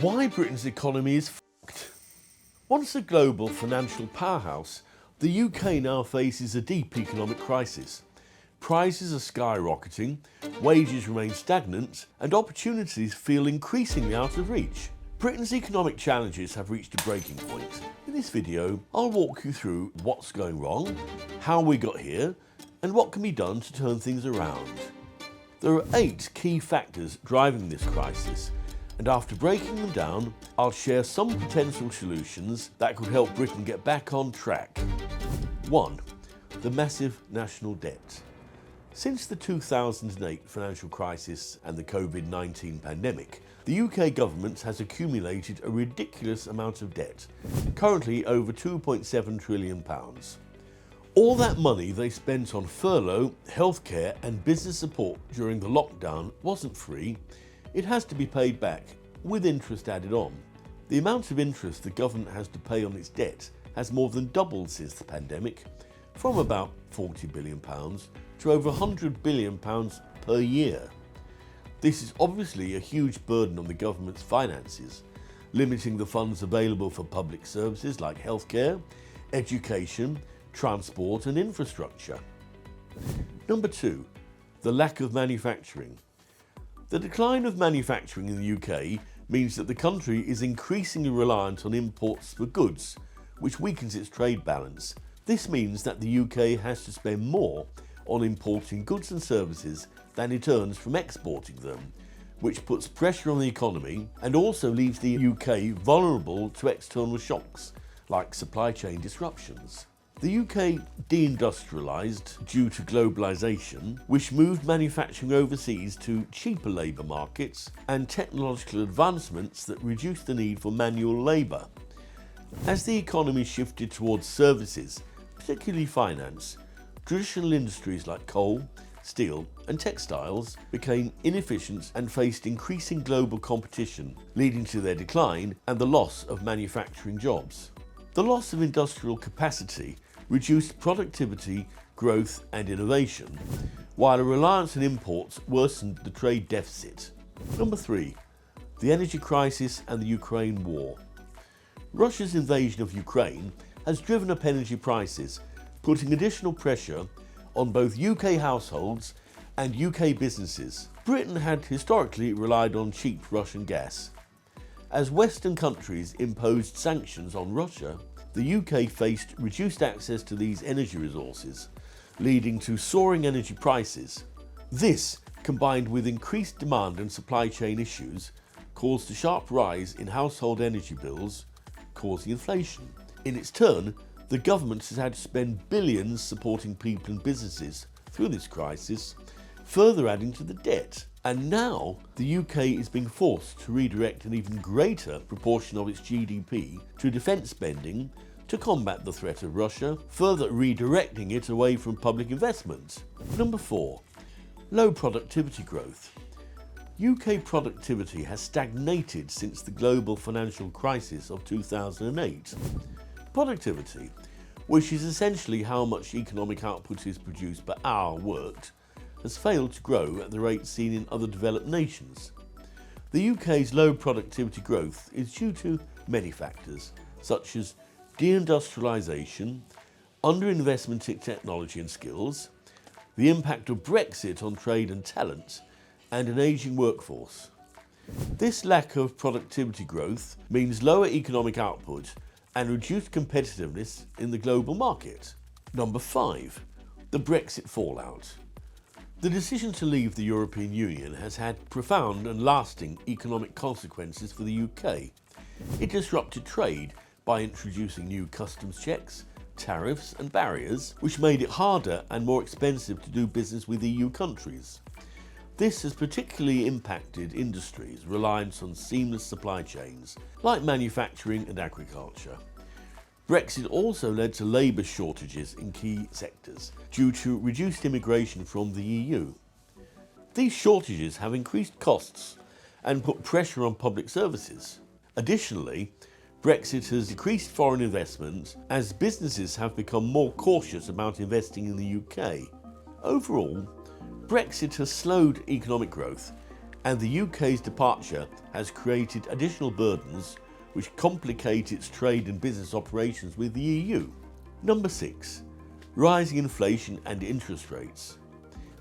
Why Britain's economy is fucked. Once a global financial powerhouse, the UK now faces a deep economic crisis. Prices are skyrocketing, wages remain stagnant, and opportunities feel increasingly out of reach. Britain's economic challenges have reached a breaking point. In this video, I'll walk you through what's going wrong, how we got here, and what can be done to turn things around. There are 8 key factors driving this crisis, and after breaking them down, I'll share some potential solutions that could help Britain get back on track. 1. The massive national debt. Since the 2008 financial crisis and the COVID-19 pandemic, the UK government has accumulated a ridiculous amount of debt, currently over £2.7 trillion. All that money they spent on furlough, healthcare and business support during the lockdown wasn't free. It has to be paid back, with interest added on. The amount of interest the government has to pay on its debt has more than doubled since the pandemic, from about £40 billion to over £100 billion per year. This is obviously a huge burden on the government's finances, limiting the funds available for public services like healthcare, education, transport and infrastructure. Number 2. The lack of manufacturing. The decline of manufacturing in the UK means that the country is increasingly reliant on imports for goods, which weakens its trade balance. This means that the UK has to spend more on importing goods and services than it earns from exporting them, which puts pressure on the economy and also leaves the UK vulnerable to external shocks, like supply chain disruptions. The UK deindustrialised due to globalisation, which moved manufacturing overseas to cheaper labour markets and technological advancements that reduced the need for manual labour. As the economy shifted towards services, particularly finance, traditional industries like coal, steel and textiles became inefficient and faced increasing global competition, leading to their decline and the loss of manufacturing jobs. The loss of industrial capacity reduced productivity, growth and innovation, while a reliance on imports worsened the trade deficit. Number 3. The energy crisis and the Ukraine war. Russia's invasion of Ukraine has driven up energy prices, putting additional pressure on both UK households and UK businesses. Britain had historically relied on cheap Russian gas. As Western countries imposed sanctions on Russia, the UK faced reduced access to these energy resources, leading to soaring energy prices. This, combined with increased demand and supply chain issues, caused a sharp rise in household energy bills, causing inflation. In its turn, the government has had to spend billions supporting people and businesses through this crisis, further adding to the debt. And now the UK is being forced to redirect an even greater proportion of its GDP to defence spending to combat the threat of Russia, further redirecting it away from public investment. Number 4. Low productivity growth. UK productivity has stagnated since the global financial crisis of 2008. Productivity, which is essentially how much economic output is produced per hour worked, has failed to grow at the rate seen in other developed nations. The UK's low productivity growth is due to many factors, such as deindustrialisation, underinvestment in technology and skills, the impact of Brexit on trade and talent, and an ageing workforce. This lack of productivity growth means lower economic output and reduced competitiveness in the global market. Number 5. The Brexit fallout. The decision to leave the European Union has had profound and lasting economic consequences for the UK. It disrupted trade by introducing new customs checks, tariffs and barriers, which made it harder and more expensive to do business with EU countries. This has particularly impacted industries reliant on seamless supply chains, like manufacturing and agriculture. Brexit also led to labour shortages in key sectors due to reduced immigration from the EU. These shortages have increased costs and put pressure on public services. Additionally, Brexit has decreased foreign investment as businesses have become more cautious about investing in the UK. Overall, Brexit has slowed economic growth and the UK's departure has created additional burdens which complicate its trade and business operations with the EU. Number 6. Rising inflation and interest rates.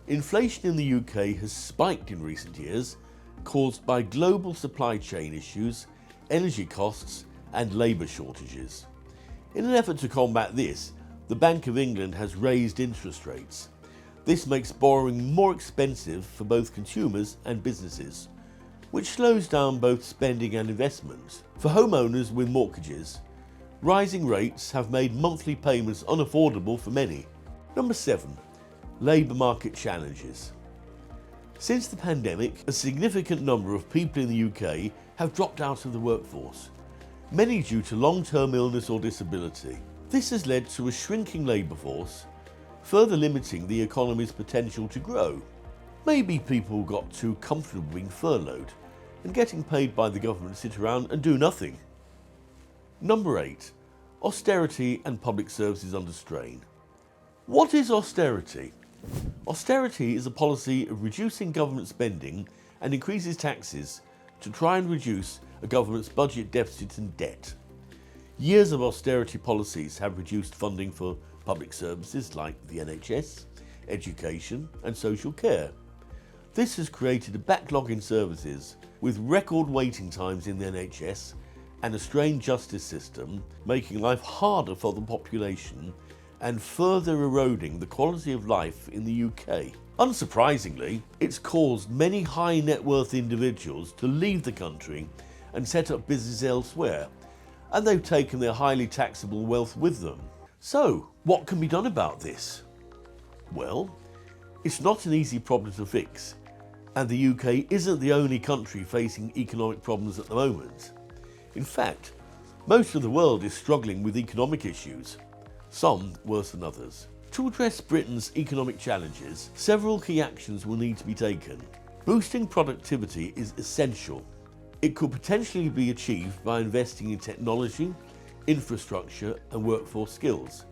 Inflation in the UK has spiked in recent years, caused by global supply chain issues, energy costs and labour shortages. In an effort to combat this, the Bank of England has raised interest rates. This makes borrowing more expensive for both consumers and businesses, which slows down both spending and investment. For homeowners with mortgages, rising rates have made monthly payments unaffordable for many. Number 7. Labour market challenges. Since the pandemic, a significant number of people in the UK have dropped out of the workforce, many due to long-term illness or disability. This has led to a shrinking labour force, further limiting the economy's potential to grow. Maybe people got too comfortable being furloughed and getting paid by the government to sit around and do nothing. Number 8. Austerity and public services under strain. What is austerity? Austerity is a policy of reducing government spending and increases taxes to try and reduce a government's budget deficit and debt. Years of austerity policies have reduced funding for public services like the NHS, education and social care. This has created a backlog in services with record waiting times in the NHS and a strained justice system, making life harder for the population and further eroding the quality of life in the UK. Unsurprisingly, it's caused many high net worth individuals to leave the country and set up business elsewhere, and they've taken their highly taxable wealth with them. So, what can be done about this? Well, it's not an easy problem to fix, and the UK isn't the only country facing economic problems at the moment. In fact, most of the world is struggling with economic issues, some worse than others. To address Britain's economic challenges, several key actions will need to be taken. Boosting productivity is essential. It could potentially be achieved by investing in technology, infrastructure and workforce skills.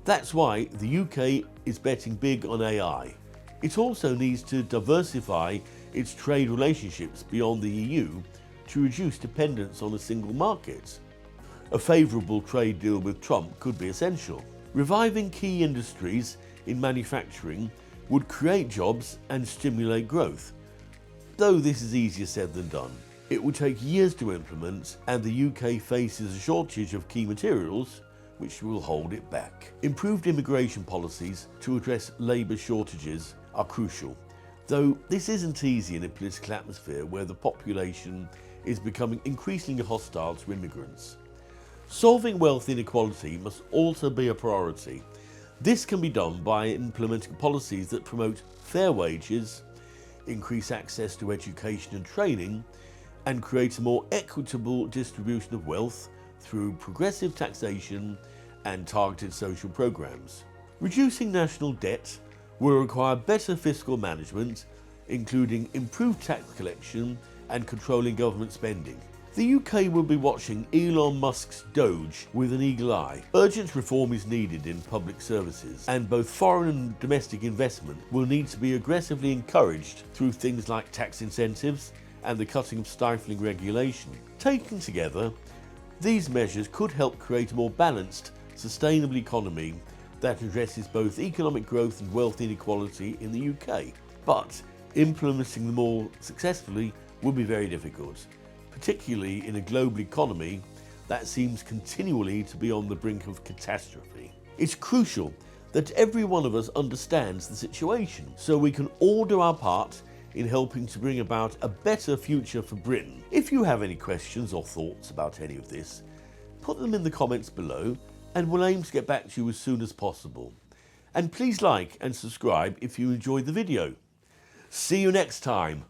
That's why the UK is betting big on AI. It also needs to diversify its trade relationships beyond the EU to reduce dependence on a single market. A favourable trade deal with Trump could be essential. Reviving key industries in manufacturing would create jobs and stimulate growth. Though this is easier said than done. It would take years to implement, and the UK faces a shortage of key materials which will hold it back. Improved immigration policies to address labour shortages are crucial, though this isn't easy in a political atmosphere where the population is becoming increasingly hostile to immigrants. Solving wealth inequality must also be a priority. This can be done by implementing policies that promote fair wages, increase access to education and training, and create a more equitable distribution of wealth through progressive taxation and targeted social programs. Reducing national debt will require better fiscal management, including improved tax collection and controlling government spending. The UK will be watching Elon Musk's Doge with an eagle eye. Urgent reform is needed in public services, and both foreign and domestic investment will need to be aggressively encouraged through things like tax incentives and the cutting of stifling regulation. Taken together, these measures could help create a more balanced, sustainable economy that addresses both economic growth and wealth inequality in the UK. But implementing them all successfully will be very difficult, particularly in a global economy that seems continually to be on the brink of catastrophe. It's crucial that every one of us understands the situation so we can all do our part in helping to bring about a better future for Britain. If you have any questions or thoughts about any of this, put them in the comments below and we'll aim to get back to you as soon as possible. And please like and subscribe if you enjoyed the video. See you next time.